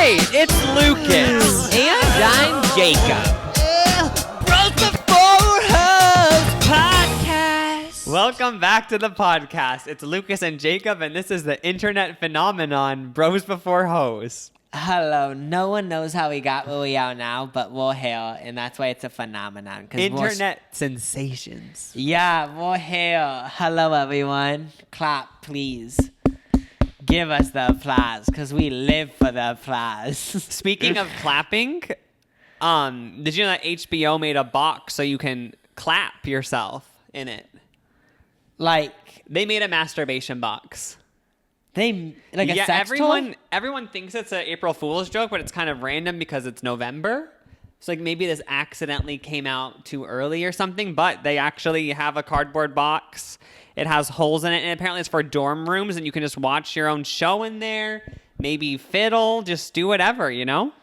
right, it's Lucas. And I'm Jacob. Bros Before Hoes Podcast. Welcome back to the podcast. It's Lucas and Jacob, and this is the internet phenomenon, Bros Before Hoes. Hello. No one knows how we got where we are now, but we're here, and that's why it's a phenomenon. Internet sensations. Yeah, we're here. Hello, everyone. Clap, please. Give us the applause, because we live for the applause. Speaking of clapping, did you know that HBO made a box so you can clap yourself in it? Like, They made a masturbation box. a sex toy? Everyone thinks it's an April Fool's joke, but it's kind of random because it's November. So like maybe this accidentally came out too early or something, but they actually have a cardboard box. It has holes in it, and apparently it's for dorm rooms, and you can just watch your own show in there, maybe fiddle, just do whatever, you know?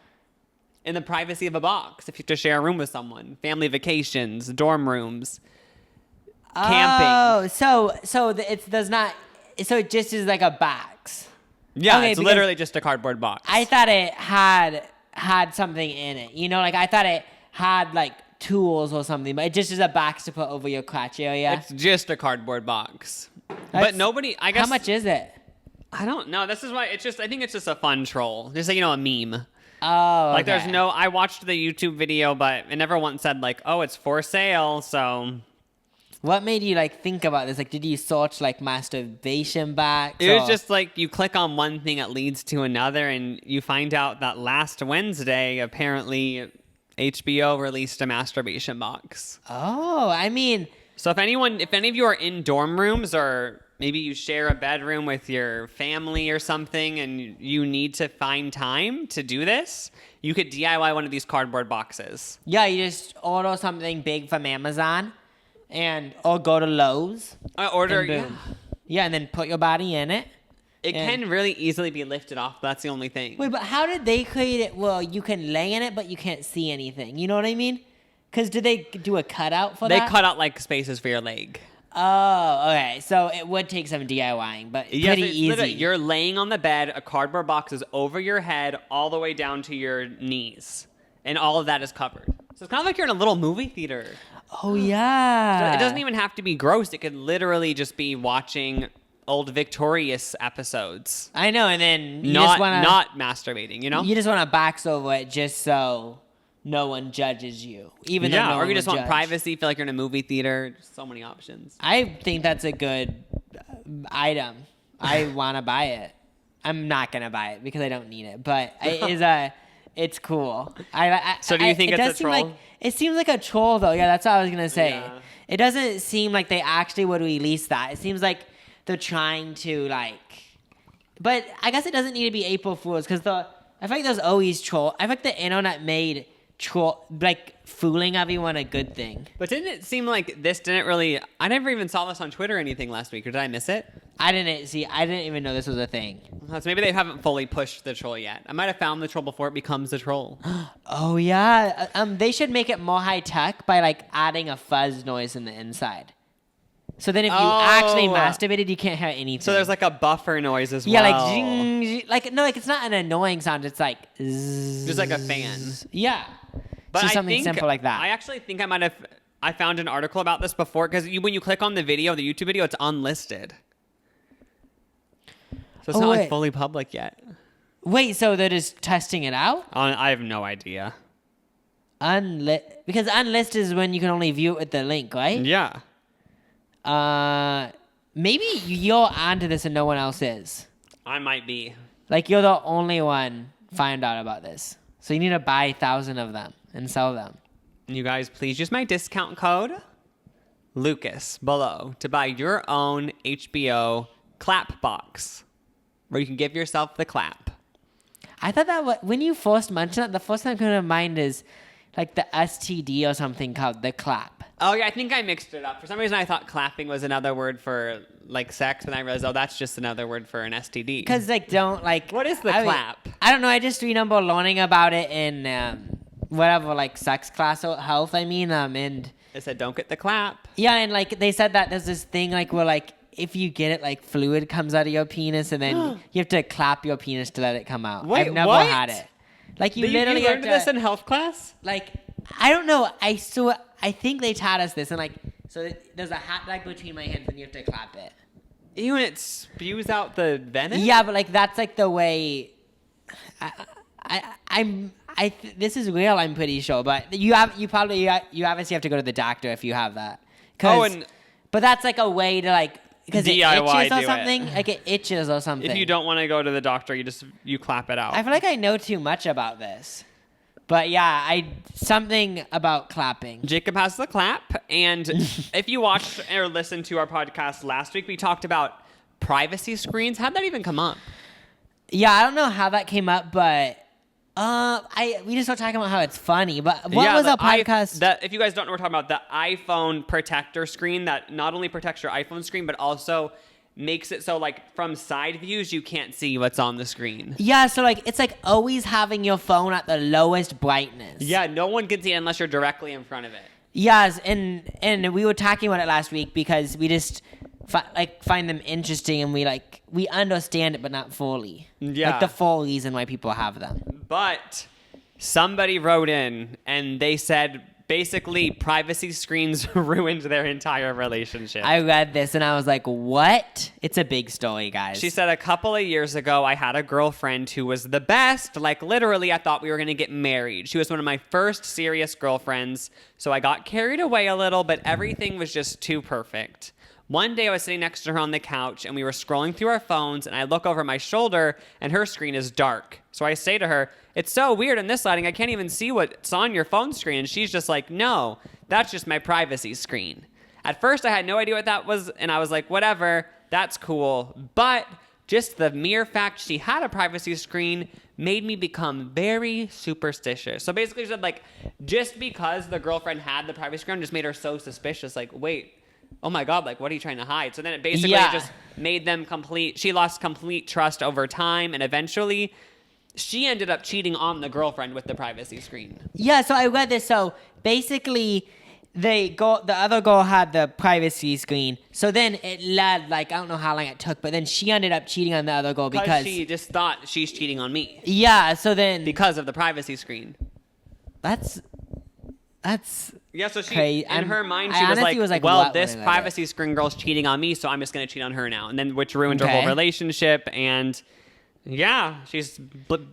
In the privacy of a box, if you have to share a room with someone. Family vacations, dorm rooms, camping. Oh, so it just is like a box. Yeah, Okay, it's because literally just a cardboard box. I thought it had something in it. You know, like I thought it had like tools or something, but it just is a box to put over your crotch area. It's just a cardboard box. But nobody, I guess. How much is it? I don't know. This is why I think it's just a fun troll. Just like, a meme. Oh, Like okay. I watched the YouTube video, but it never once said like, oh, it's for sale. So What made you like think about this? Like, did you search like masturbation box? it was just like you click on one thing, it leads to another, and you find out that last Wednesday, apparently HBO released a masturbation box. Oh, I mean, So if any of you are in dorm rooms, or maybe you share a bedroom with your family or something, and you need to find time to do this, you could DIY one of these cardboard boxes. yeah, you just order something big from Amazon, or go to Lowe's. Order, And boom. Yeah, and then put your body in it. It can really easily be lifted off. That's the only thing. Wait, but how did they create it? Well, you can lay in it, but you can't see anything. You know what I mean? Because did they do a cutout for They that? cut out like spaces for your leg. Oh, okay. So it would take some DIYing, but Yes, pretty it's easy. literally- You're laying on the bed, a cardboard box is over your head all the way down to your knees. And all of that is covered. So it's kind of like you're in a little movie theater. Oh, yeah. It doesn't even have to be gross. It could literally just be watching old Victorious episodes. I know, and then you Not just want to... not masturbating, you know? You just want to box over it just so no one judges you. Even though no or one you just would want judge. privacy, feel like you're in a movie theater. Just so many options. I think that's a good item. I want to buy it. I'm not going to buy it because I don't need it, but it's cool. So do you think it it's does a seem troll? Like, it seems like a troll, though. Yeah, that's what I was going to say. Yeah. It doesn't seem like they actually would release that. It seems like they're trying to, like... But I guess it doesn't need to be April Fool's because I feel like there's always troll. I feel like the internet made troll, like, fooling everyone a good thing. But didn't it seem like this didn't really... I never even saw this on Twitter or anything last week, or did I miss it? I didn't even know this was a thing. So maybe they haven't fully pushed the troll yet. I might have found the troll before it becomes the troll. Oh yeah, they should make it more high tech by like adding a fuzz noise in the inside. So then if you actually masturbated, you can't hear anything. So there's like a buffer noise as yeah, well. like zing, zing, like no, like it's not an annoying sound. It's like zzz. Just like a fan. Yeah, But just I something think, simple like that. I actually think I found an article about this before, because when you click on the YouTube video, it's unlisted. So it's not like fully public yet. Wait, so they're just testing it out? I have no idea. Because unlisted is when you can only view it with the link, right? Yeah. Maybe you're onto this and no one else is. I might be. Like you're the only one find out about this. So you need to buy 1,000 of them and sell them. You guys, please use my discount code Lucas below to buy your own HBO clap box, where you can give yourself the clap. I thought that when you first mentioned it, the first thing that came to mind is like the STD or something called the clap. Oh, yeah, I think I mixed it up. For some reason, I thought clapping was another word for, like, sex, and I realized, that's just another word for an STD. Because, like, what is the clap? I don't know. I just remember learning about it in whatever, like, sex class or health, and... It said, don't get the clap. Yeah, and, like, they said that there's this thing, like, where, like, if you get it, like, fluid comes out of your penis, and then you have to clap your penis to let it come out. Wait, I've never what? had it. Like you You literally learned have to, this in health class? like I don't know. I think they taught us this, and like so there's a hot dog between my hands, and you have to clap it. Ew, and it spews out the venom? Yeah, but like that's like the way. This is real. I'm pretty sure, but you obviously have to go to the doctor if you have that. But that's like a way to like because it DIY itches or do something. it. Like it itches or something. If you don't want to go to the doctor, you clap it out. I feel like I know too much about this. But yeah, something about clapping. Jacob has the clap, and if you watched or listened to our podcast last week, we talked about privacy screens. How'd that even come up? Yeah, I don't know how that came up, but we just started talking about how it's funny. But what was our podcast? If you guys don't know what we're talking about, the iPhone protector screen that not only protects your iPhone screen, but also makes it so like from side views you can't see what's on the screen. Yeah, so like it's like always having your phone at the lowest brightness. Yeah, no one can see it unless you're directly in front of it. Yes, and we were talking about it last week because we just find them interesting, and we understand it but not fully. Yeah. Like the full reason why people have them. But somebody wrote in and they said basically privacy screens ruined their entire relationship. I read this and I was like, what? It's a big story, guys. She said a couple of years ago, I had a girlfriend who was the best. Like literally, I thought we were going to get married. She was one of my first serious girlfriends. So I got carried away a little, but everything was just too perfect. One day I was sitting next to her on the couch and we were scrolling through our phones and I look over my shoulder and her screen is dark. So I say to her, it's so weird in this lighting, I can't even see what's on your phone screen. And she's just like, no, that's just my privacy screen. At first I had no idea what that was and I was like, whatever, that's cool. But just the mere fact she had a privacy screen made me become very superstitious. So basically she said like, just because the girlfriend had the privacy screen just made her so suspicious. Like, wait, oh my God, like, what are you trying to hide? So then it basically just made them she lost complete trust over time. And eventually she ended up cheating on the girlfriend with the privacy screen. Yeah, so I read this. So basically the other girl had the privacy screen. So then it led, like, I don't know how long it took, but then she ended up cheating on the other girl because she just thought she's cheating on me. Yeah, so then because of the privacy screen. That's yeah, so crazy. In her mind, she was like, well, this privacy screen girl's cheating on me, so I'm just going to cheat on her now. And then, which ruined her whole relationship. And yeah, she's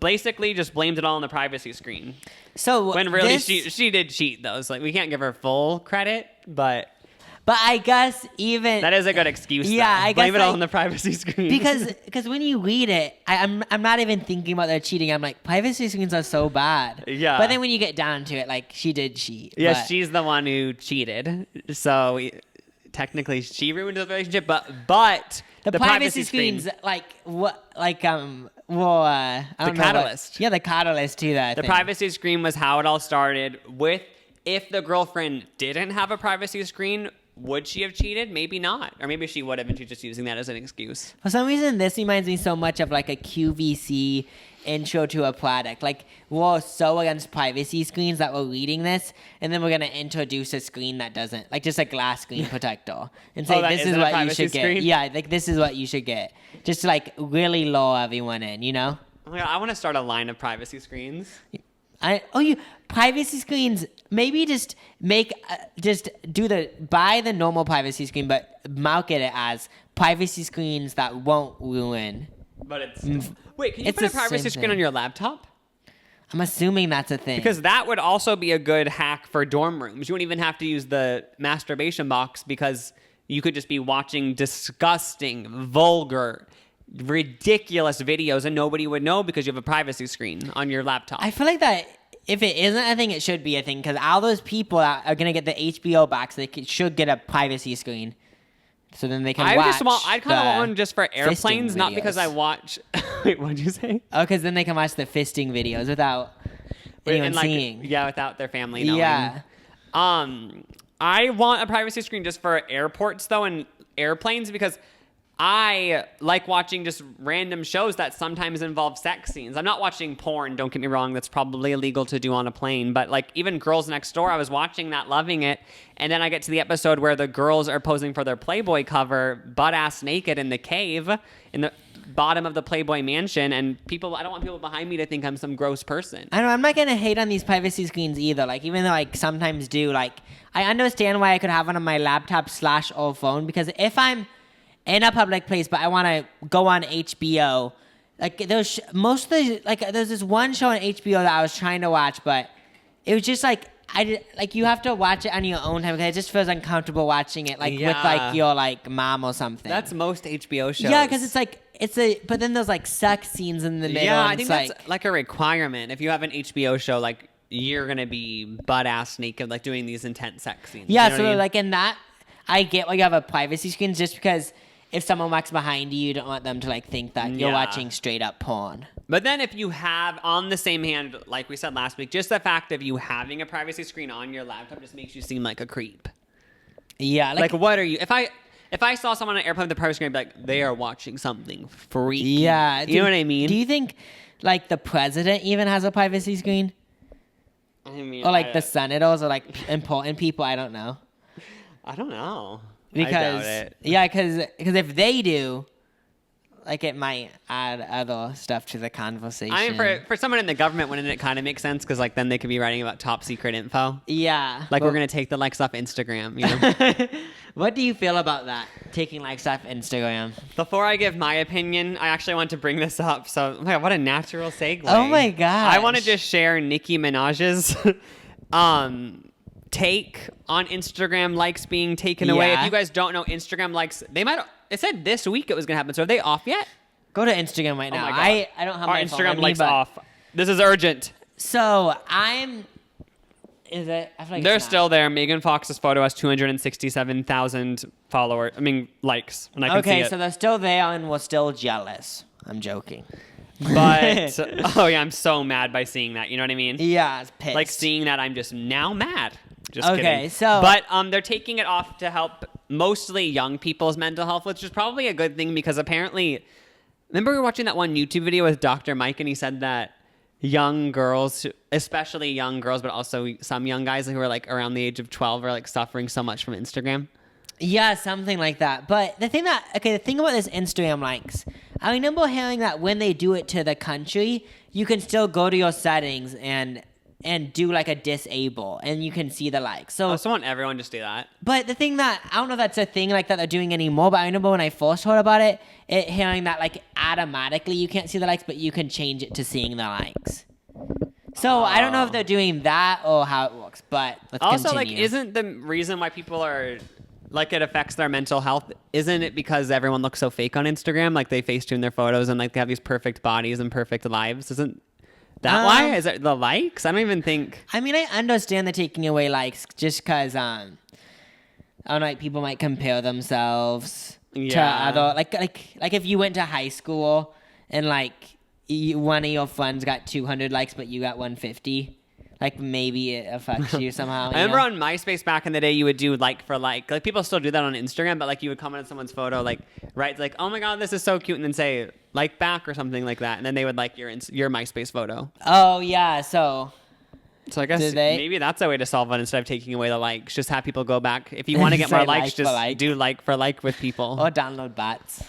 basically just blamed it all on the privacy screen. So when really she did cheat, though. So like, we can't give her full credit, but I guess even that is a good excuse. Yeah, though. I guess blame it all on the privacy screen. because when you read it, I'm not even thinking about their cheating. I'm like, privacy screens are so bad. Yeah. But then when you get down to it, like, she did cheat. Yeah, she's the one who cheated. So technically, she ruined the relationship. But the privacy screens, like what, like the catalyst. The catalyst to that. The privacy screen was how it all started. If the girlfriend didn't have a privacy screen, would she have cheated? Maybe not. Or maybe she would have, and she's just using that as an excuse. For some reason, this reminds me so much of like a QVC intro to a product. Like, we're so against privacy screens that we're reading this, and then we're going to introduce a screen that doesn't, like just a glass screen protector. And say, this is what you should get. Yeah, like this is what you should get. Just to like really lure everyone in, you know? I want to start a line of privacy screens. Privacy screens, maybe just buy the normal privacy screen, but market it as privacy screens that won't ruin. But wait, can you put a privacy screen on your laptop? I'm assuming that's a thing. Because that would also be a good hack for dorm rooms. You wouldn't even have to use the masturbation box because you could just be watching disgusting, vulgar, ridiculous videos and nobody would know because you have a privacy screen on your laptop. I feel like that if it isn't a thing, it should be a thing because all those people that are going to get the HBO box, they should get a privacy screen. So then they can watch. I kind of want one just for airplanes, not because I watch. Wait, what'd you say? Oh, because then they can watch the fisting videos without anyone seeing. Yeah, without their family knowing. Yeah. I want a privacy screen just for airports though and airplanes because I like watching just random shows that sometimes involve sex scenes. I'm not watching porn, don't get me wrong. That's probably illegal to do on a plane. But like even Girls Next Door, I was watching that, loving it. And then I get to the episode where the girls are posing for their Playboy cover, butt-ass naked in the cave, in the bottom of the Playboy mansion. And I don't want people behind me to think I'm some gross person. I know, I'm not going to hate on these privacy screens either. Like, even though I sometimes do, like, I understand why I could have one on my laptop / old phone. Because if I'm in a public place, but I want to go on HBO. Like there's there's this one show on HBO that I was trying to watch, but it was just like you have to watch it on your own time because it just feels uncomfortable watching it with like your like mom or something. That's most HBO shows. Yeah, because but then there's like sex scenes in the middle. Yeah, I think that's like a requirement. If you have an HBO show, like you're gonna be butt ass naked, like doing these intense sex scenes. Yeah, you know so what I mean? like in that, I get why you have a privacy screen just because. If someone walks behind you, you don't want them to like think that you're watching straight up porn. But then if you have, on the same hand, like we said last week, just the fact of you having a privacy screen on your laptop just makes you seem like a creep. Yeah. Like what are you? If I saw someone on an airplane with a privacy screen, I'd be like, they are watching something freaky. Yeah. You know what I mean? Do you think like the president even has a privacy screen? I mean, or like the senators or like important people? I don't know. I don't know. Because I doubt it. Yeah, because if they do, like it might add other stuff to the conversation. I mean, for someone in the government, wouldn't it kind of make sense? Because like then they could be writing about top secret info. Yeah, like we're gonna take the likes off Instagram. You know. What do you feel about that? Taking likes off Instagram. Before I give my opinion, I actually want to bring this up. So, oh my God, what a natural segue. Oh my gosh. I want to just share Nicki Minaj's take on Instagram likes being taken away. If you guys don't know, Instagram likes, it said this week it was going to happen. So are they off yet? Go to Instagram right now. Oh my God. I don't have Our my phone Instagram on me, likes but- off. This is urgent. So is it? I feel like They're it's not. still there. Megan Fox's photo has 267,000 followers. I mean, likes. And I can see Okay, it. so they're still there and we're still jealous. I'm joking. But, oh yeah, I'm so mad by seeing that. You know what I mean? Yeah, it's pissed. Like seeing that, I'm just now mad. Just Okay, kidding. so- But they're taking it off to help mostly young people's mental health, which is probably a good thing because apparently, remember we were watching that one YouTube video with Dr. Mike and he said that young girls, especially young girls, but also some young guys who are like around the age of 12 are like suffering so much from Instagram. Yeah, something like that. But the thing about this Instagram likes, I remember hearing that when they do it to the country, you can still go to your settings and do like a disable and you can see the likes. So I also want everyone to just do that. But the thing that, I don't know if that's a thing like that they're doing anymore, but I remember when I first heard about it, hearing that like automatically you can't see the likes, but you can change it to seeing the likes. So I don't know if they're doing that or how it works, but let's Also, continue. like, isn't the reason why people are, like, it affects their mental health, isn't it because everyone looks so fake on Instagram? Like, they Facetune their photos and, like, they have these perfect bodies and perfect lives. Isn't that why? Is it the likes? I don't even think. I mean, I understand the taking away likes just because, I don't know, like, people might compare themselves to other, like if you went to high school and, like, one of your friends got 200 likes, but you got 150. Like, maybe it affects you somehow. I remember on MySpace back in the day, you would do like for like. Like, people still do that on Instagram, but like you would comment on someone's photo, like, right, like, oh my God, this is so cute, and then say like back or something like that, and then they would like your MySpace photo. Oh, yeah, so I guess maybe that's a way to solve it instead of taking away the likes. Just have people go back. If you want to get Say more likes, like for just like. do like for like with people. or download bots.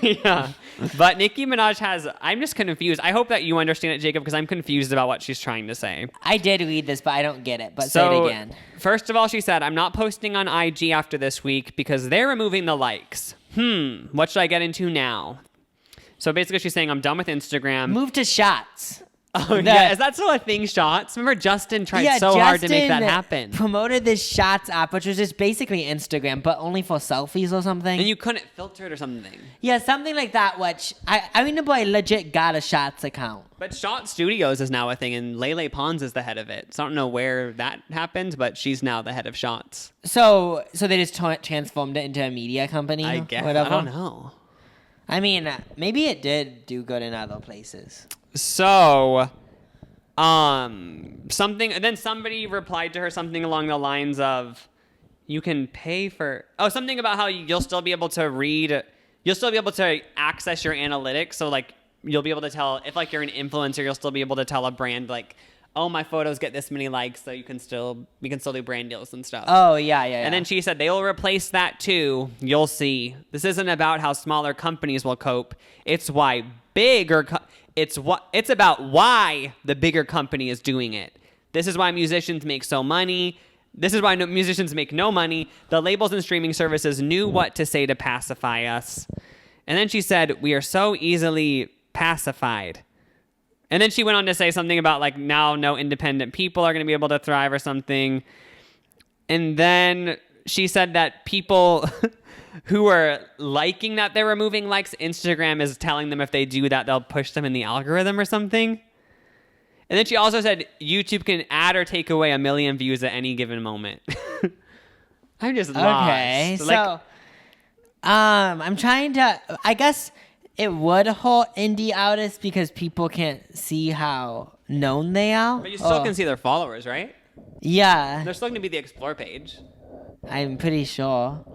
Yeah. But Nicki Minaj I'm just confused. I hope that you understand it, Jacob, because I'm confused about what she's trying to say. I did read this, but I don't get it. But say it again. First of all, she said, I'm not posting on IG after this week because they're removing the likes. What should I get into now? So basically she's saying, I'm done with Instagram. Move to shots. Oh, yeah. Is that still a thing, Shots? Remember Justin tried hard to make that happen. Promoted this Shots app, which was just basically Instagram, but only for selfies or something. And you couldn't filter it or something. Yeah, something like that, which I remember I legit got a Shots account. But Shot Studios is now a thing, and Lele Pons is the head of it. So I don't know where that happened, but she's now the head of Shots. So they just transformed it into a media company? I guess. Whatever. I don't know. I mean, maybe it did do good in other places. So, somebody replied to her something along the lines of, you can pay for, something about how you'll still be able to read, you'll still be able to access your analytics. So like you'll be able to tell if like you're an influencer, you'll still be able to tell a brand like, oh, my photos get this many likes, so we can still do brand deals and stuff. Oh, yeah. And then she said they will replace that too. You'll see. This isn't about how smaller companies will cope. It's why it's about why the bigger company is doing it. This is why musicians make so money. This is why musicians make no money. The labels and streaming services knew what to say to pacify us. And then she said, we are so easily pacified. And then she went on to say something about like now no independent people are going to be able to thrive or something. And then she said that people who are liking that they're removing likes, Instagram is telling them if they do that, they'll push them in the algorithm or something. And then she also said YouTube can add or take away 1 million views at any given moment. I'm just lost. Okay, so I'm trying to, I guess it would hold indie artists because people can't see how known they are. But you still can see their followers, right? Yeah. They're still going to be the explore page. I'm pretty sure.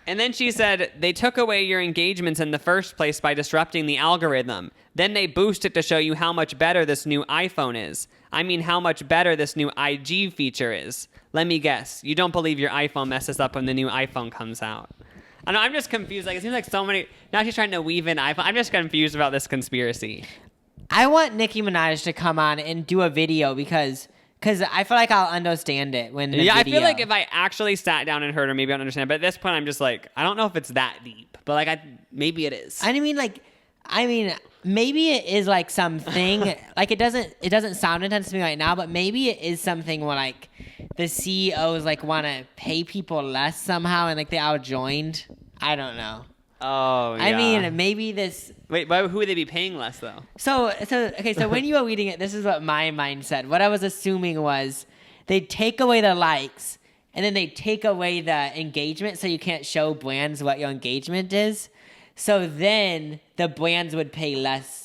And then she said, they took away your engagements in the first place by disrupting the algorithm. Then they boost it to show you how much better this new iPhone is. I mean, how much better this new IG feature is. Let me guess. You don't believe your iPhone messes up when the new iPhone comes out. I know, I'm just confused. Like, it seems like so many... Now she's trying to weave in iPhone. I'm just confused about this conspiracy. I want Nicki Minaj to come on and do a video because I feel like I'll understand it when the video... I feel like if I actually sat down and heard her, maybe I'd understand. But at this point, I'm just like, I don't know if it's that deep. But like, maybe it is. I mean, maybe it is like something... like, it doesn't sound intense to me right now, but maybe it is something where like the CEOs like want to pay people less somehow and like they all joined. I don't know. Oh, yeah. I mean, maybe this... Wait, who would they be paying less, though? So when you were reading it, this is what my mind said. What I was assuming was they take away the likes, and then they take away the engagement, so you can't show brands what your engagement is. So then the brands would pay less.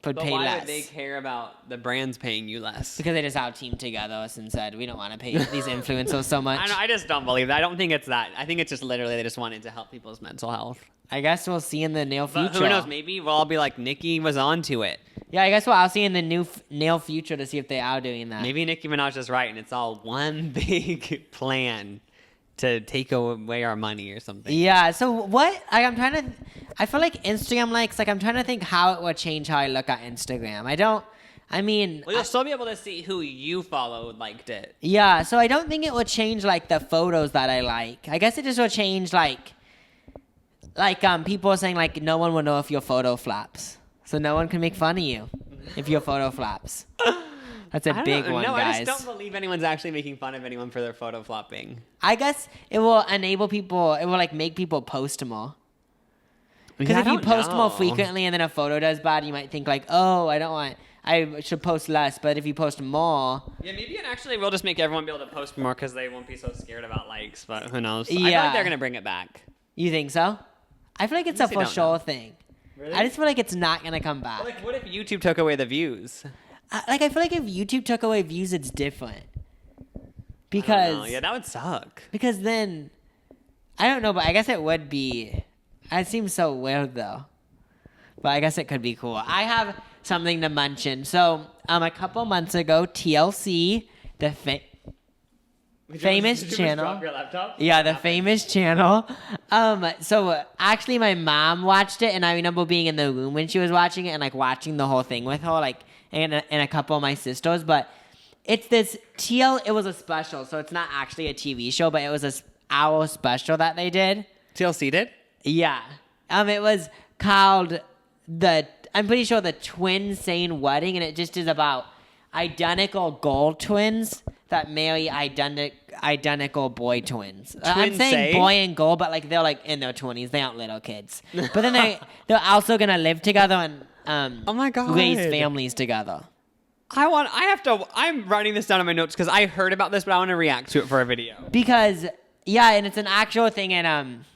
Would but pay why less. would they care about the brands paying you less? Because they just all teamed together and said, we don't want to pay these influencers so much. I just don't believe that. I don't think it's that. I think it's just literally they just wanted to help people's mental health. I guess we'll see in the near future. But who knows? Maybe we'll all be like, Nicki was onto it. Yeah, I guess I'll see in the near future to see if they are doing that. Maybe Nicki Minaj is right, and it's all one big plan to take away our money or something. Yeah. So what? I feel like Instagram likes. Like I'm trying to think how it would change how I look at Instagram. Well, you'll still be able to see who you followed liked it. Yeah. So I don't think it would change like the photos that I like. I guess it just would change like people are saying like no one will know if your photo flops, so no one can make fun of you if your photo flops. That's a big one, guys. I just don't believe anyone's actually making fun of anyone for their photo flopping. I guess it will enable people. It will like make people post more. Because if you post more frequently and then a photo does bad, you might think like, oh, I should post less. But if you post more... Yeah, maybe it actually will just make everyone be able to post more because they won't be so scared about likes. But who knows? Yeah. I feel like they're going to bring it back. You think so? I feel like it's a for sure thing. Really? I just feel like it's not going to come back. Like, what if YouTube took away the views? I feel like if YouTube took away views, it's different. Because... Yeah, that would suck. Because then... I don't know, but I guess it would be... It seems so weird, though. But I guess it could be cool. I have something to mention. So, a couple months ago, TLC, the famous channel. Drop your laptop? Yeah, the famous channel. So, actually, my mom watched it, and I remember being in the room when she was watching it and, like, watching the whole thing with her, like, and a couple of my sisters. But it's this it was a special, so it's not actually a TV show, but it was a hour special that they did. TLC did? Yeah. It was called I'm pretty sure the Twin Sane Wedding, and it just is about identical girl twins that marry identical boy twins. I'm saying boy and girl, but like they're like in their 20s. They aren't little kids. But then they're also gonna live together and oh my God, raise families together. I'm writing this down in my notes because I heard about this, but I want to react to it for a video. Because and it's an actual thing, and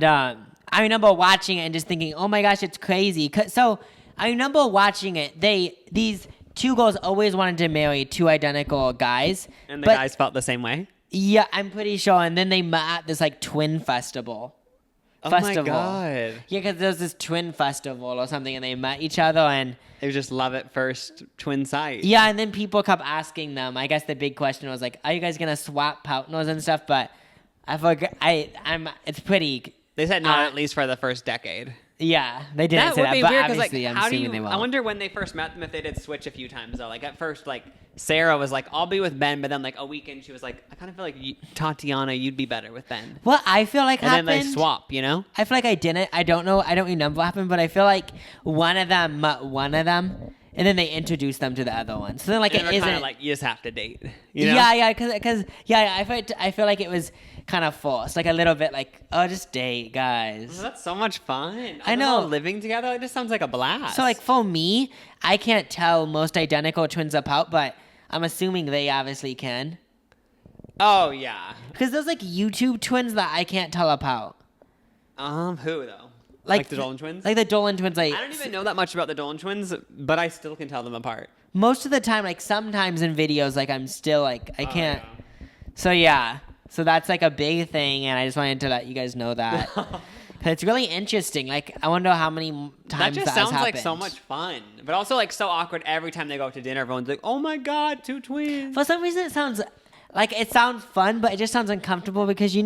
I remember watching it and just thinking, oh my gosh, it's crazy. So I remember watching it. These two girls always wanted to marry two identical guys. And the guys felt the same way? Yeah, I'm pretty sure. And then they met at this like twin festival. festival. my god. Yeah, because there was this twin festival or something, and they met each other, and It was just love at first twin sight. yeah, and then people kept asking them. I guess the big question was like, "Are you guys gonna swap partners and stuff?" But I forgot. It's pretty. They said not at least for the first decade. Yeah, they didn't That say would that, be but weird because obviously, like, I'm how do assuming you? they I will. wonder when they first met them if they did switch a few times though. Like at first, like Sarah was like, "I'll be with Ben," but then like a weekend she was like, "I kind of feel like Tatiana, you'd be better with Ben." What I feel like And happened. then they swap, you know? I feel like I didn't. I don't know. I don't remember what happened, but I feel like one of them met one of them, and then they introduced them to the other one. So then, like, And it they were kind isn't. of like, you just have to date. You know? Yeah, because I feel like it was kind of forced, like a little bit, like, oh, just date, guys. Well, that's so much fun. I know. All living together, it just sounds like a blast. So, like, for me, I can't tell most identical twins apart, but I'm assuming they obviously can. Oh yeah. Because there's like YouTube twins that I can't tell apart. Who though? Like the Dolan twins? Like the Dolan twins, like I don't even know that much about the Dolan twins, but I still can tell them apart. most of the time, like sometimes in videos, like I'm still like I can't. Yeah. So yeah, so that's like a big thing, and I just wanted to let you guys know that. 'Cause it's really interesting. Like I wonder how many times That just has sounds like happened. so much fun, but also like so awkward every time they go out to dinner. Everyone's like, "Oh my god, two twins!" For some reason, it sounds fun, but it just sounds uncomfortable because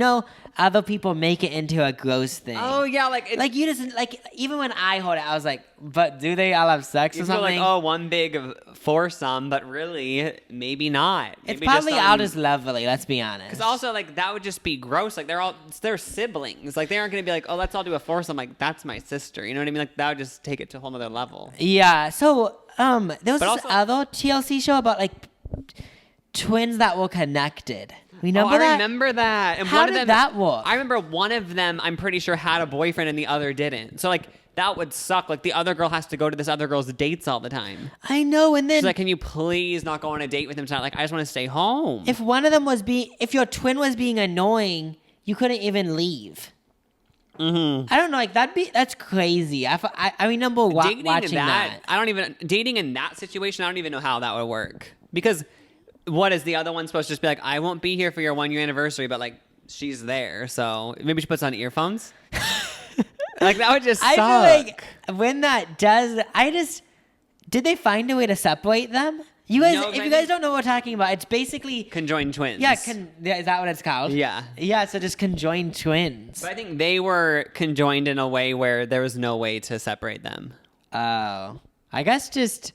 other people make it into a gross thing. Oh yeah, like Like you just like even when I heard it, I was like, but do they all have sex you or feel something? like one big foursome, but really maybe not. It's Maybe probably all something- just lovely. Let's be honest. Because also, like, that would just be gross. Like, they're siblings. Like, they aren't going to be like, oh, let's all do a foursome. Like, that's my sister. You know what I mean? Like, that would just take it to a whole nother level. Yeah. So there was But this also- other TLC show about like twins that were connected. Remember I that? remember that. And How one of did them, that work? I remember one of them, I'm pretty sure, had a boyfriend and the other didn't. So, like, that would suck. Like, the other girl has to go to this other girl's dates all the time. I know. And then She's like, can you please not go on a date with him tonight? Like, I just want to stay home. if one of them if your twin was being annoying, you couldn't even leave. Mm-hmm. I don't know. Like that's crazy. I remember watching that. Dating in that situation, I don't even know how that would work. Because what is the other one supposed to just be like, I won't be here for your 1 year anniversary, but like she's there, so maybe she puts on earphones. Like that would just suck. I feel like when that does, did they find a way to separate them? You guys, No, if you maybe- guys don't know what we're talking about, it's basically Conjoined twins. yeah. Is that what it's called? Yeah. Yeah. So just conjoined twins. But I think they were conjoined in a way where there was no way to separate them. Oh, I guess just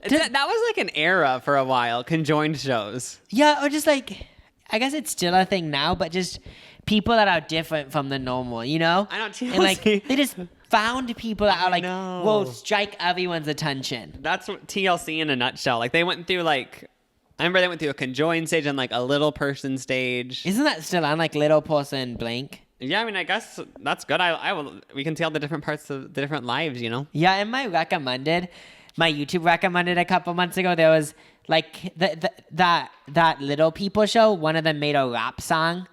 That was like an era for a while, conjoined shows. yeah, or just like I guess it's still a thing now, but just people that are different from the normal, you know? I don't And like TLC. they just found people that are like know. will strike everyone's attention. That's what TLC in a nutshell. Like they went through like, I remember they went through a conjoined stage and like a little person stage. Isn't that still on like Little Person Blank? Yeah, I mean, I guess that's good. We can see all the different parts of the different lives, you know? Yeah, and my YouTube recommended a couple months ago, there was like that Little People show. One of them made a rap song,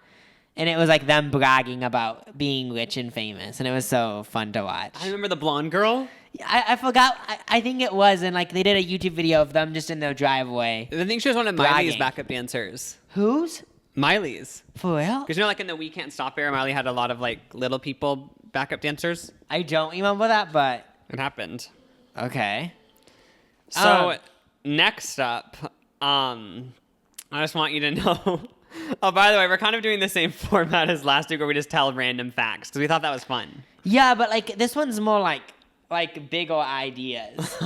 and it was like them bragging about being rich and famous, and it was so fun to watch. I remember the blonde girl. I forgot. I think it was, and like they did a YouTube video of them just in their driveway. I think she was one of Miley's Bragging. backup dancers. Whose? Miley's. For real? Because you know, like in the We Can't Stop era, Miley had a lot of like little people backup dancers. I don't remember that, but It happened. okay. So next up, I just want you to know. Oh, by the way, we're kind of doing the same format as last week, where we just tell random facts because we thought that was fun. Yeah, but like this one's more like bigger ideas.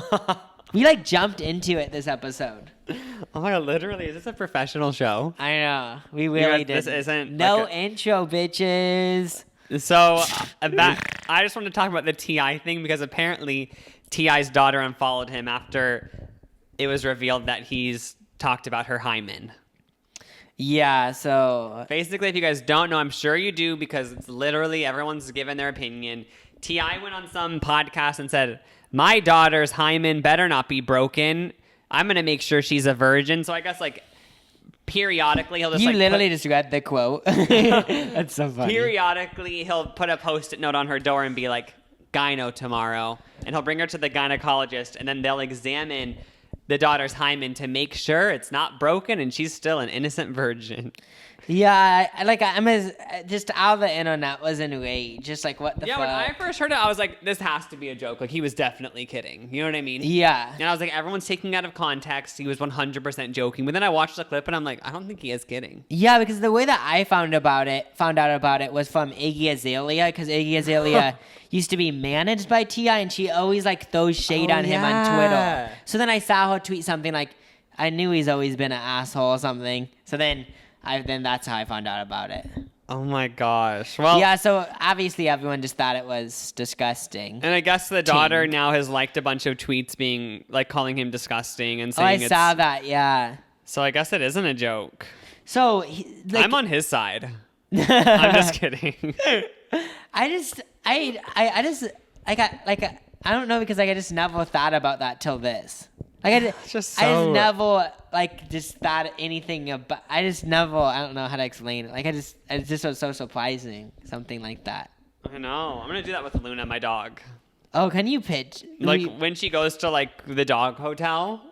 We like jumped into it this episode. Oh my god, literally, is this a professional show? I know. We really did. This isn't no like intro, bitches. So I just want to talk about the T.I. thing because apparently T.I.'s daughter unfollowed him after it was revealed that he's talked about her hymen. Yeah, so Basically, if you guys don't know, I'm sure you do because it's literally everyone's given their opinion. T.I. went on some podcast and said, my daughter's hymen better not be broken. I'm going to make sure she's a virgin. So I guess like periodically he'll just you like literally just read the quote. That's so funny. periodically he'll put a post-it note on her door and be like, gyno tomorrow. And he'll bring her to the gynecologist and then they'll examine the daughter's hymen to make sure it's not broken and she's still an innocent virgin. Yeah, just out of the internet was enraged. Just like, what the fuck? When I first heard it, I was like, this has to be a joke. Like, he was definitely kidding. You know what I mean? Yeah. And I was like, everyone's taking it out of context. He was 100% joking. But then I watched the clip and I'm like, I don't think he is kidding. Yeah, because the way that I found out about it was from Iggy Azalea, because Iggy Azalea used to be managed by T.I. and she always like throws shade on him on Twitter. So then I saw her tweet something like, I knew he's always been an asshole or something. So then that's how I found out about it. Oh my gosh. Well, yeah, so obviously everyone just thought it was disgusting. And I guess the daughter now has liked a bunch of tweets being like calling him disgusting and saying I saw that, yeah. So I guess it isn't a joke. So I'm on his side. I'm just kidding. I don't know, because like I just never thought about that till this. Like I just never like just thought anything about. I don't know how to explain it. Like it just was so surprising, something like that. I know. I'm gonna do that with Luna, my dog. Oh, can you pitch? Like when she goes to like the dog hotel,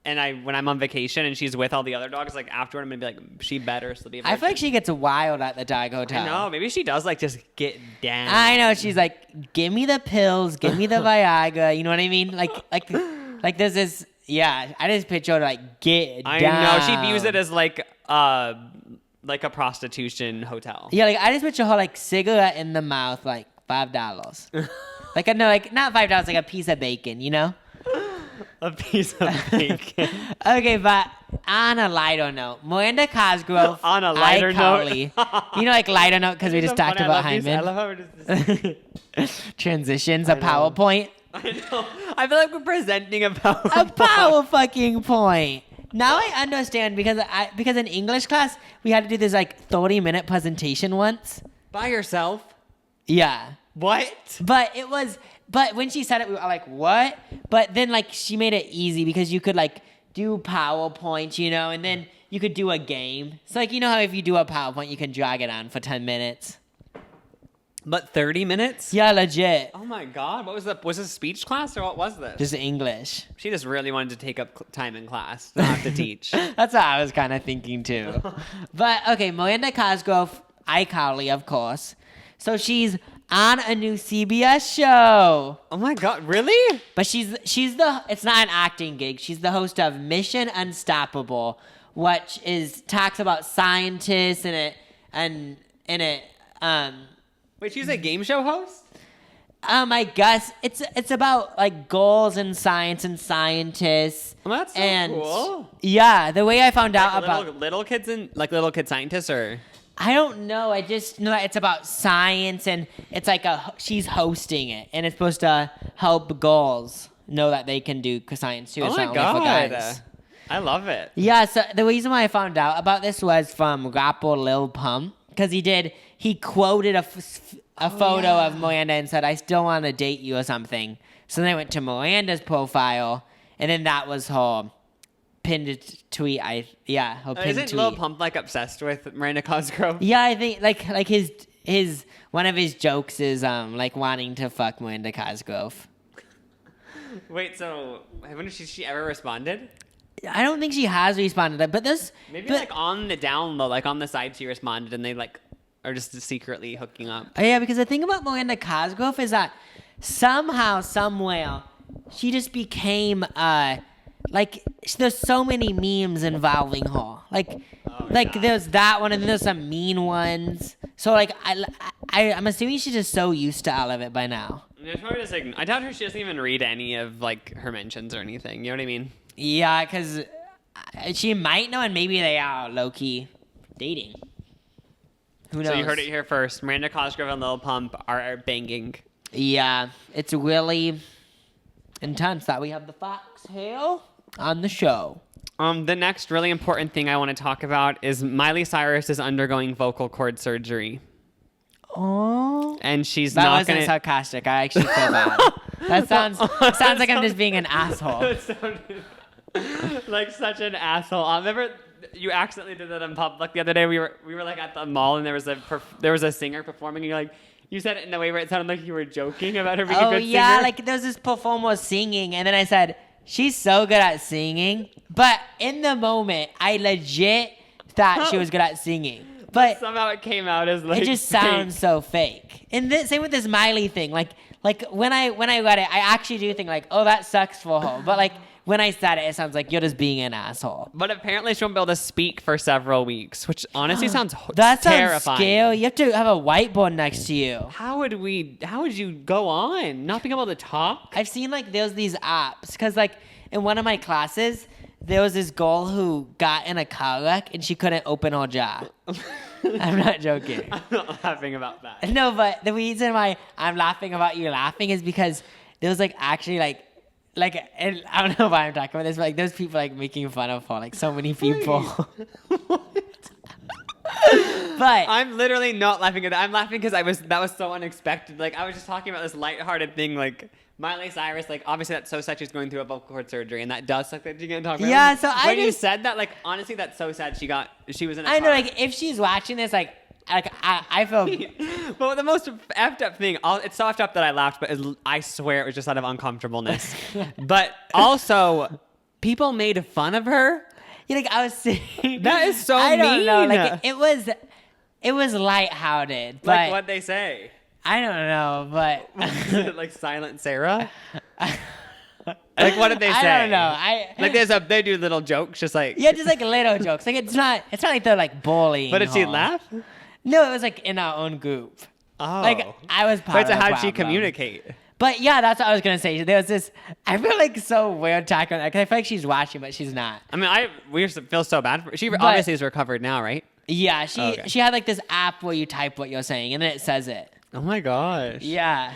and when I'm on vacation and she's with all the other dogs, like afterward I'm gonna be like, she better still be. I feel like she gets wild at the dog hotel. I know. Maybe she does like just get down. I know. She's like, give me the pills, give me the Viagra. You know what I mean? Like there's this. Yeah, I just picture her like get down. I know. She views it as like a prostitution hotel. Yeah, like I just picture her like cigarette in the mouth, like $5. Like I know, like not $5, like a piece of bacon, you know? A piece of bacon. Okay, but on a lighter note, Miranda Cosgrove. On a lighter note. You know, like lighter note because we just talked about hymen. I love how we're just transitions, a PowerPoint. I know. I feel like we're presenting a PowerPoint. A power fucking point. Now I understand because in English class we had to do this like 30-minute presentation once. By yourself? Yeah. What? But when she said it, we were like, what? But then like she made it easy because you could like do PowerPoint, you know, and then you could do a game. So like, you know how if you do a PowerPoint, you can drag it on for 10 minutes. But 30 minutes? Yeah, legit. Oh my God. Was this speech class or what was this? Just English. She just really wanted to take up time in class, not have to teach. That's what I was kind of thinking too. But okay, Miranda Cosgrove, iCarly, of course. So she's on a new CBS show. Oh my God, really? But it's not an acting gig. She's the host of Mission Unstoppable, which talks about scientists and Wait, she's a game show host? I guess it's about like goals in science and scientists. Well, that's so cool. Yeah, the way I found out about little kids little kid scientists, or I don't know. I just know that it's about science and it's like she's hosting it and it's supposed to help girls know that they can do science too. Oh it's my not God. Only for guys. I love it. Yeah, so the reason why I found out about this was from rapper Lil Pump because he quoted a photo of Miranda and said, I still want to date you or something. So then I went to Miranda's profile, and then that was her pinned tweet. Her pinned Isn't tweet. Lil Pump like obsessed with Miranda Cosgrove? Yeah, I think like his one of his jokes is like wanting to fuck Miranda Cosgrove. Wait, so haven't she ever responded? I don't think she has responded, but like on the down low, like on the side, she responded, and they like are just secretly hooking up. Yeah, because the thing about Miranda Cosgrove is that somehow, somewhere, she just became like there's so many memes involving her. There's that one, and then there's some mean ones. So like I'm assuming she's just so used to all of it by now. It's probably just like I doubt she doesn't even read any of like her mentions or anything. You know what I mean? Yeah, because she might know, and maybe they are low-key dating. Who knows? So you heard it here first. Miranda Cosgrove and Lil Pump are banging. Yeah, it's really intense that we have the Fox Hill on the show. The next really important thing I want to talk about is Miley Cyrus is undergoing vocal cord surgery. Oh. And she's that not wasn't sarcastic. I actually feel bad. That sounds like I'm just being an asshole. That sounded like such an asshole. I remember you accidentally did that in public the other day. We were like at the mall and there was a singer performing and you said it in a way where it sounded like you were joking about her being a good singer. Oh yeah, like there was this performer singing and then I said she's so good at singing, but in the moment, I legit thought she was good at singing. But somehow it came out as like it just fake. sounds so fake. And same with this Miley thing. Like when I read it, I actually do think like, oh, that sucks for her. But like when I said it, it sounds like you're just being an asshole. But apparently she won't be able to speak for several weeks, which honestly sounds that terrifying. Sounds scary. You have to have a whiteboard next to you. How would you go on? Not being able to talk? I've seen like there's these apps because like in one of my classes, there was this girl who got in a car wreck and she couldn't open her jaw. I'm not joking. I'm not laughing about that. No, but the reason why I'm laughing about you laughing is because there was like actually like and I don't know why I'm talking about this, but like there's people like making fun of her, like so many people. But I'm literally not laughing at that. I'm laughing because that was so unexpected. Like I was just talking about this lighthearted thing, like Miley Cyrus, like obviously that's so sad she's going through a vocal cord surgery, and that does suck that you can't talk about. Yeah, so when you said that, like honestly, that's so sad. She was in a I know, car. like if she's watching this, like I feel. But the most effed up thing, it's so effed up that I laughed, but I swear it was just out of uncomfortableness. But also, people made fun of her. Yeah, like I was saying. That is so I don't mean. know, like it was lighthearted. But Like what'd they say? I don't know, but Like Silent Sarah? Like what did they say? I don't know. Like they do little jokes, just like Yeah, just like little jokes. Like it's not like they're like bullying. But did she her. laugh? No, it was like in our own group. Oh, Like I was part Wait, so of the how'd she problem. communicate? But yeah, that's what I was gonna say. There was this. I feel like so weird talking because I feel like she's watching, but she's not. I mean, we feel so bad for her. She obviously is recovered now, right? Yeah, Okay. she had like this app where you type what you're saying and then it says it. Oh my gosh. Yeah.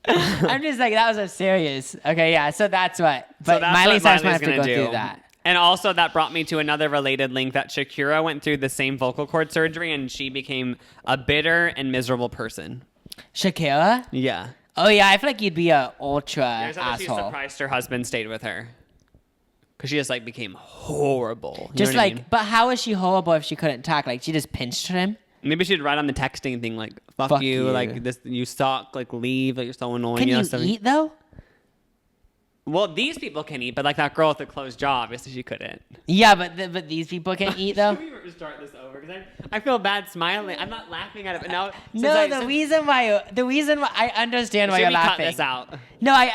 I'm just like that was a serious. Okay, yeah. So that's what. But that's Miley what Cyrus might Miley's have to go gonna do. through that. And also that brought me to another related link that Shakira went through the same vocal cord surgery and she became a bitter and miserable person. Shakira? Yeah. Oh yeah, I feel like you'd be a ultra She's asshole. surprised her husband stayed with her. Because she just like became horrible. You Just know what I like, mean? but how is she horrible if she couldn't talk? Like she just pinched him. Maybe she'd write on the texting thing like "fuck, Fuck you," you. like this, you suck, like leave, like you're so annoying. Can know, you stuff. eat though? Well, these people can eat, but like that girl with the closed jaw, obviously she couldn't. Yeah, but these people can eat though. Should we start this over? Because I feel bad smiling. I'm not laughing at it, but now. No, the reason why I understand why Should you're we laughing. cut this out? No,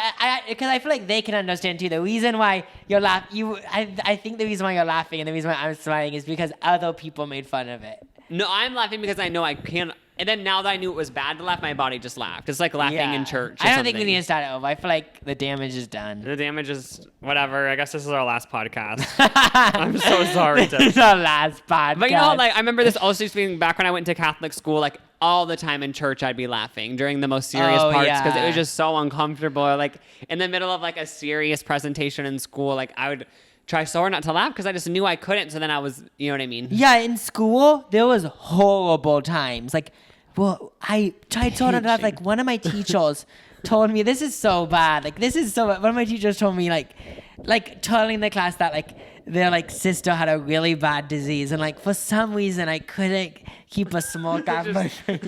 because I feel like they can understand too. The reason why you're laughing, I think the reason why you're laughing and the reason why I'm smiling is because other people made fun of it. No, I'm laughing because I know I can't. And then now that I knew it was bad to laugh, my body just laughed. It's like laughing in church. Or I don't think we something. need to start it over. I feel like the damage is done. The damage is whatever. I guess this is our last podcast. I'm so sorry. This is our last podcast. But you know, like I remember this also being back when I went to Catholic school. Like all the time in church, I'd be laughing during the most serious Oh, parts because yeah. it was just so uncomfortable. Like in the middle of like a serious presentation in school, like I would try so hard not to laugh because I just knew I couldn't. So then I was, you know what I mean? Yeah, in school there was horrible times. Like, well, I tried so hard not to laugh. Like one of my teachers told me, this is so bad. Like this is so bad. One of my teachers told me like telling the class that like their like sister had a really bad disease and like for some reason I couldn't keep a smoke off my face.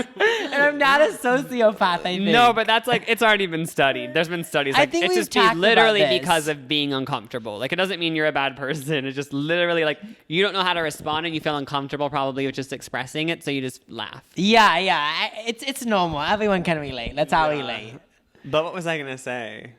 And I'm not a sociopath, I think. No, but that's like it's already been studied. There's been studies I like think it's we've just talked about literally this. because of being uncomfortable. Like it doesn't mean you're a bad person. It's just literally like you don't know how to respond and you feel uncomfortable probably with just expressing it, so you just laugh. Yeah. It's normal. Everyone can relate. Let's all relate. But what was I gonna say?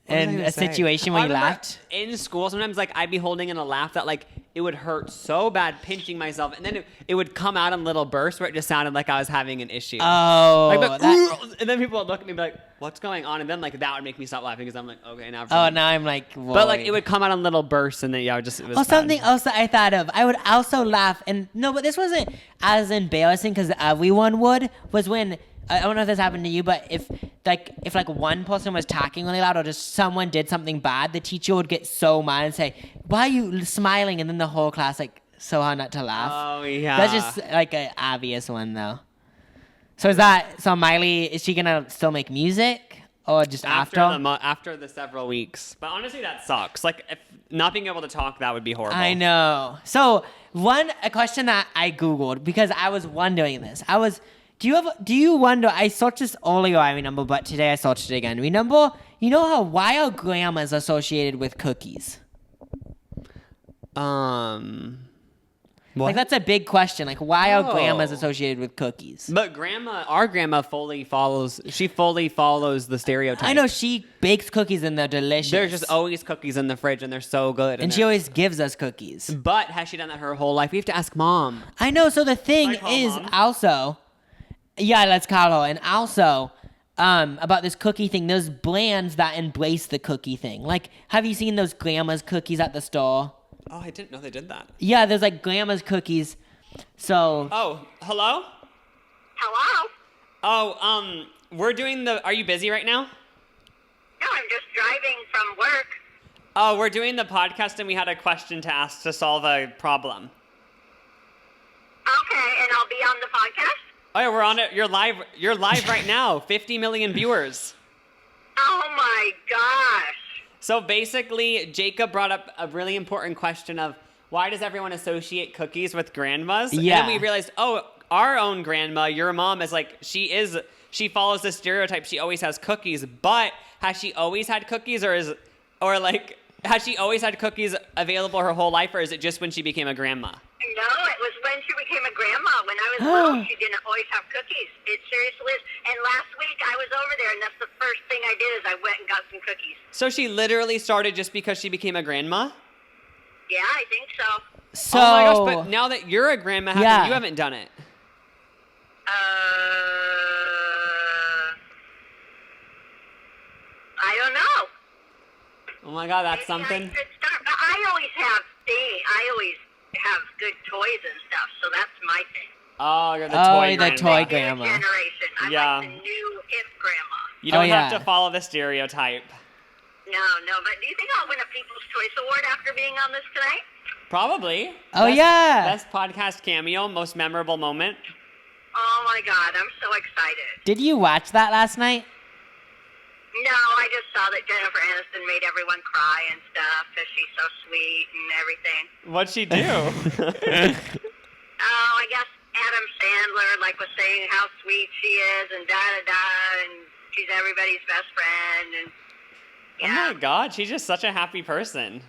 What was I In gonna a say? situation where I you remember laughed. in school. Sometimes like I'd be holding in a laugh that like it would hurt so bad pinching myself, and then it would come out in little bursts where it just sounded like I was having an issue. Oh, Like, that- and then people would look at me and be like, "What's going on?" And then like that would make me stop laughing because I'm like, "Okay, now." oh, now I'm like, But like worried. it would come out in little bursts, and then yeah, it was Oh, bad. something else that I thought of. I would also laugh, and no, but this wasn't as embarrassing because everyone would. Was when I don't know if this happened to you, but if one person was talking really loud or just someone did something bad, the teacher would get so mad and say, "Why are you smiling?" And then the whole class like so hard not to laugh. Oh yeah. That's just like an obvious one though. So so Miley, is she gonna still make music or just after? after the several weeks. But honestly, that sucks. Like if not being able to talk, that would be horrible. I know. So a question that I Googled because I was wondering this. Do you wonder, I searched this earlier, I remember, but today I searched it again. Remember you know how why are grandmas associated with cookies? What? Like that's a big question. Like why are grandmas associated with cookies? But our grandma fully follows the stereotype. I know she bakes cookies and they're delicious. There's just always cookies in the fridge and they're so good. And she always gives us cookies. But has she done that her whole life? We have to ask Mom. I know. So the thing is Mom? also, yeah, let's call her. And also, about this cookie thing, there's brands that embrace the cookie thing. Like, have you seen those grandma's cookies at the store? Oh, I didn't know they did that. Yeah, there's like grandma's cookies. So. Oh, hello? Hello? Oh, we're doing are you busy right now? No, I'm just driving from work. Oh, we're doing the podcast and we had a question to ask to solve a problem. Okay, and I'll be on the podcast? Oh yeah, we're on it. You're live right now. 50 million viewers. Oh my gosh. So basically, Jacob brought up a really important question of why does everyone associate cookies with grandmas? Yeah. And then we realized, our own grandma, your mom, is like, she follows the stereotype. She always has cookies. But has she always had cookies has she always had cookies available her whole life, or is it just when she became a grandma? No, it was when she became a grandma. When I was little, she didn't always have cookies. It seriously is. And last week I was over there, and that's the first thing I did is I went and got some cookies. So she literally started just because she became a grandma? Yeah, I think so. So. Oh my gosh, but now that you're a grandma, how come you haven't done it? I don't know. Oh my god, that's Maybe something. I should start. But I always have good toys and stuff, so that's my thing. Oh, you're the Oh, toy the grandma. toy New grandma. generation. I'm Yeah. like the new hip grandma. You don't have yeah. to follow the stereotype. No, but do you think I'll win a People's Choice Award after being on this tonight? Probably. Oh, yeah. Best podcast cameo, most memorable moment. Oh my God, I'm so excited. Did you watch that last night? No, I just saw that Jennifer Aniston made everyone cry and stuff because she's so sweet and everything. What'd she do? Oh, I guess Adam Sandler was saying how sweet she is and da-da-da, and she's everybody's best friend, and Oh my god, she's just such a happy person.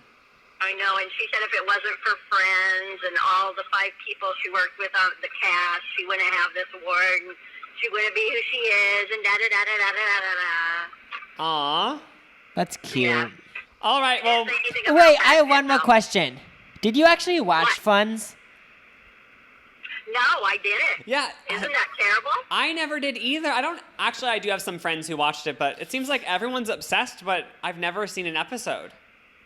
I know, and she said if it wasn't for Friends and all the 5 people she worked with on the cast, she wouldn't have this award, and she wouldn't be who she is, and da-da-da-da-da-da-da-da. Aw. That's cute. Yeah. All right, well, Wait, I have one more question. Did you actually watch What? Funds? No, I didn't. yeah. Isn't that terrible? I never did either. I do have some friends who watched it, but it seems like everyone's obsessed, but I've never seen an episode.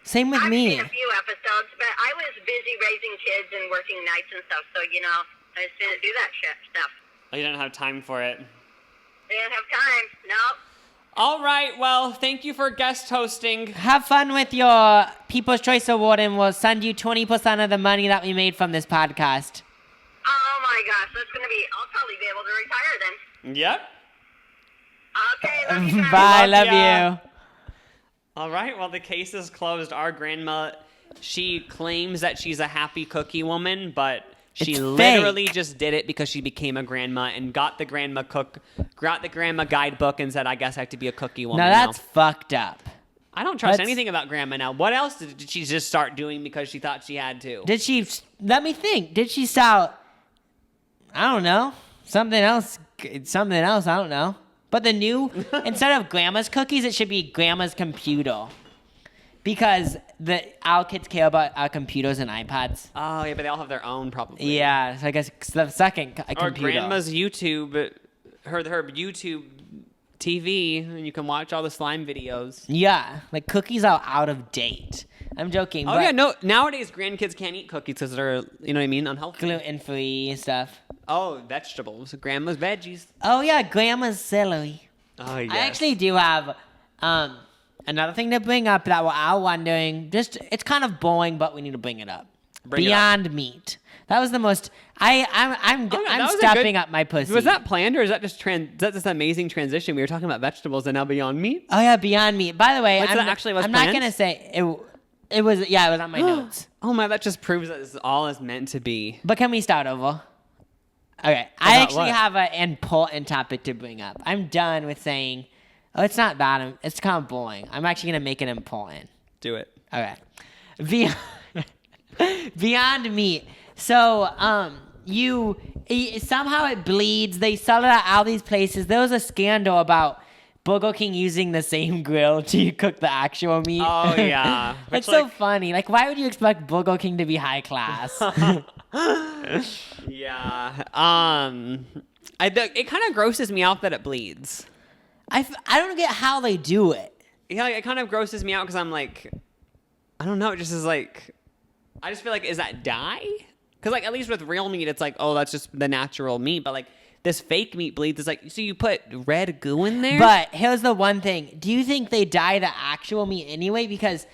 Same with I've me. seen a few episodes, but I was busy raising kids and working nights and stuff, so, I just didn't do that stuff. Oh, you didn't have time for it. Didn't have time. Nope. All right, well, thank you for guest hosting. Have fun with your People's Choice Award, and we'll send you 20% of the money that we made from this podcast. Oh my gosh, that's gonna be. I'll probably be able to retire then. Yep. Okay, love you guys. Bye, Love love ya. you. All right, well, the case is closed. Our grandma, she claims that she's a happy cookie woman, but she It's literally fake. just did it because she became a grandma and got the grandma guidebook and said, I guess I have to be a cookie woman Now that's now. fucked up. I don't trust that's- anything about grandma now. What else did she just start doing because she thought she had to? Did she? Let me think. Did she sell? I don't know. Something else. Something else. I don't know. But the new instead of grandma's cookies, it should be grandma's computer, because our kids care about our computers and iPads. Oh, yeah, but they all have their own probably. Yeah, so I guess it's the second Or computer. grandma's YouTube, her YouTube TV, and you can watch all the slime videos. Yeah, like cookies are out of date. I'm joking. Oh, but yeah, no, nowadays grandkids can't eat cookies because they're, you know what I mean, unhealthy. gluten-free and stuff. Oh, vegetables. Grandma's veggies. Oh yeah, grandma's celery. Oh, yes. I actually do have another thing to bring up that we're all wondering. Just it's kind of boring, but we need to bring it up. Bring it up. Beyond Meat. That was the most. I'm Oh, yeah, that was a stepping good- up my pussy. Was that planned, or is that just this amazing transition? We were talking about vegetables and now Beyond Meat? Oh yeah, Beyond Meat. By the way, Wait, so I'm, that actually was I'm not planned? gonna say it. It was yeah, it was on my notes. Oh, my, that just proves that this is all is meant to be. But can we start over? Okay, I About actually what? have an important topic to bring up. I'm done with saying Oh, it's not that. It's kind of boring. I'm actually gonna make it important. Do it. Okay. Beyond, Beyond Meat. So, somehow it bleeds. They sell it at all these places. There was a scandal about Burger King using the same grill to cook the actual meat. Oh, yeah. It's so funny. Like, why would you expect Burger King to be high class? Yeah. It kind of grosses me out that it bleeds. I don't get how they do it. Yeah, it kind of grosses me out because I'm like, I don't know. It just is like, I just feel like, is that dye? Because like at least with real meat, it's like, oh, that's just the natural meat. But like this fake meat bleeds. It's like, so you put red goo in there? But here's the one thing. Do you think they dye the actual meat anyway? Because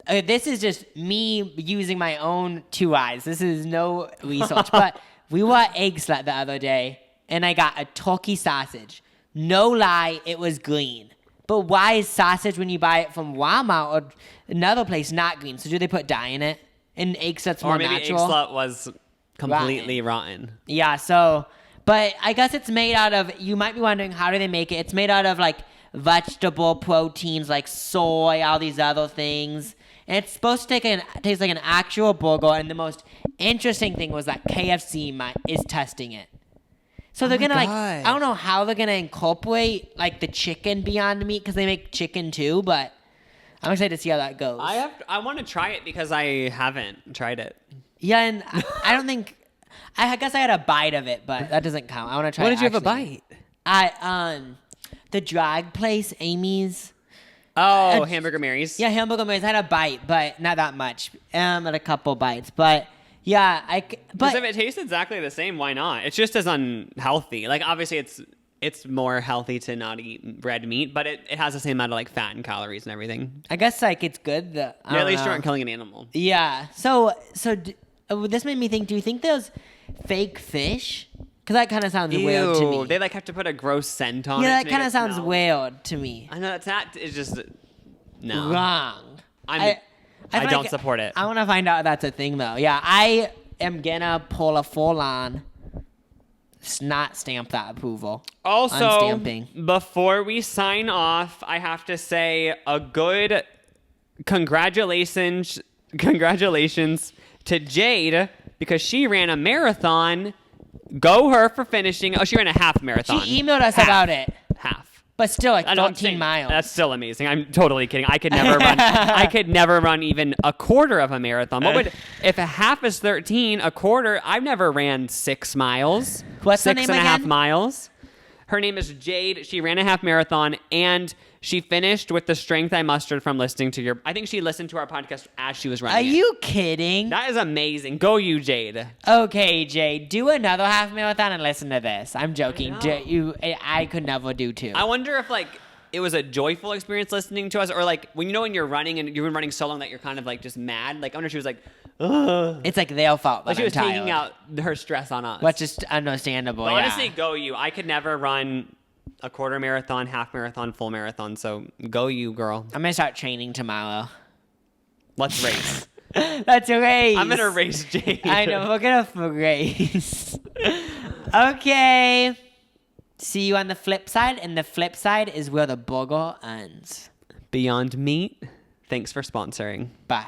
this is just me using my own 2 eyes. This is no research. But we were at Egg Slut the other day, and I got a turkey sausage. No lie, it was green. But why is sausage when you buy it from Walmart or another place not green? So do they put dye in it? And Egg Slut's more natural? Or maybe Egg Slut was completely rotten. Yeah, so, but I guess it's made out of, you might be wondering, how do they make it? It's made out of, like, vegetable proteins, like soy, all these other things. And it's supposed to taste like an actual burger. And the most interesting thing was that KFC is testing it. So they're gonna I don't know how they're gonna incorporate like the chicken Beyond Meat because they make chicken too, but I'm excited to see how that goes. I want to try it because I haven't tried it. Yeah, and I don't think I guess I had a bite of it, but that doesn't count. I want to try. What it did you have a actually. bite? The drag place, Amy's. Oh, Hamburger Mary's. Yeah, Hamburger Mary's. I had a bite, but not that much. At a couple bites, but. Yeah, Because if it tastes exactly the same, why not? It's just as unhealthy. Like, obviously, it's more healthy to not eat red meat, but it has the same amount of, like, fat and calories and everything. I guess, like, it's good. At least you aren't killing an animal. Yeah. So this made me think, do you think there's fake fish? Because that kind of sounds weird to me. They, like, have to put a gross scent on it. Yeah, that kind of sounds weird to me. I know, it's just, no. Wrong. I don't support it. I want to find out if that's a thing, though. Yeah, I am gonna pull a full-on not stamp that approval. Also, unstamping. Before we sign off, I have to say a good congratulations to Jade because she ran a marathon. Go her for finishing. Oh, she ran a half marathon. She emailed us about it. Half. But still, like 13 miles. That's still amazing. I'm totally kidding. I could never run. I could never run even a quarter of a marathon. If a half is 13, a quarter? I've never ran 6 miles. What's her name 6.5 again? miles. Her name is Jade. She ran a half marathon and she finished with the strength I mustered from listening to your. I think she listened to our podcast as she was running. Are you kidding? That is amazing. Go you, Jade. Okay, Jade. Do another half marathon and listen to this. I'm joking. I could never do 2. I wonder if like it was a joyful experience listening to us, or like when you're running and you've been running so long that you're kind of like just mad. Like I wonder if she was like, ugh. It's like their fault. Like she was tired. taking out her stress on us. Which is understandable. But yeah. honestly, go you. I could never run a quarter marathon, half marathon, full marathon. So go you, girl. I'm gonna start training tomorrow. Let's race. That's a race. I'm gonna race Jade. I know. We're gonna race. Okay. See you on the flip side, and the flip side is where the burger ends. Beyond Meat. Thanks for sponsoring. Bye.